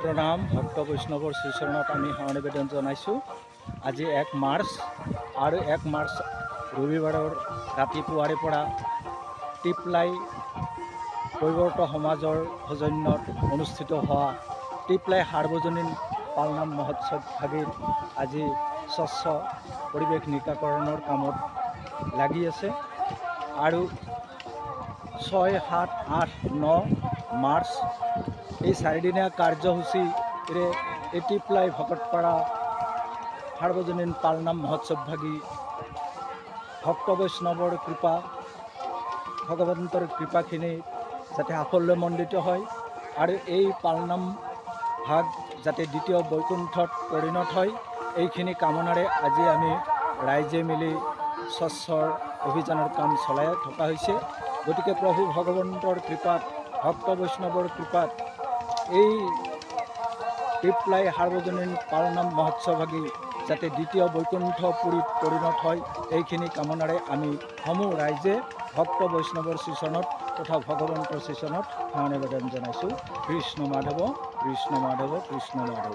প্ৰণাম ভক্ত বৈষ্ণৱৰ শ্ৰীচৰণত আমি সেৱা নিবেদন জনাইছোঁ। আজি 1 মাৰ্চ আৰু 1 মাৰ্চ ৰবিবাৰৰ ৰাতিপুৱাৰে পৰা টিপলাই কৈৱৰ্ত সমাজৰ সৌজন্যত অনুষ্ঠিত হোৱা টিপলাই সাৰ্বজনীন পালনাম মহোৎসৱ ভাগিৰ আজি স্বচ্ছ পৰিৱেশ নিকাকৰণৰ কামত লাগি আছে আৰু 6, 7, 8, 9 মাৰ্চ এই 4 দিনীয়া কাৰ্যসূচীৰে এই টিপলাই ভকতপাৰা সাৰ্বজনীন পালনাম মহোৎসৱ ভাগি ভক্ত বৈষ্ণৱৰ কৃপা ভগৱন্তৰ কৃপাখিনি যাতে সাফল্যমণ্ডিত হয় আৰু এই পালনাম ভাগ যাতে দ্বিতীয় বৈকুণ্ঠত পৰিণত হয় এইখিনি কামনাৰে আজি আমি ৰাইজে মিলি স্বচ্ছৰ অভিযানৰ কাম চলাই থকা হৈছে। গতিকে প্ৰভু ভগৱন্তৰ কৃপাত ভক্ত বৈষ্ণৱৰ কৃপাত এই টিপলাই সাৰ্বজনীন পালনাম মহোৎসৱভাগী যাতে দ্বিতীয় বৈকুণ্ঠ পুৰীত পৰিণত হয় এইখিনি কামনাৰে আমি সমূহ ৰাইজে ভক্ত বৈষ্ণৱৰ শ্ৰীচৰণত তথা ভগৱন্তৰ শ্ৰীচৰণত সেৱা নিবেদন জনাইছোঁ। কৃষ্ণ মাধৱ কৃষ্ণ মাধৱ কৃষ্ণ মাধৱ।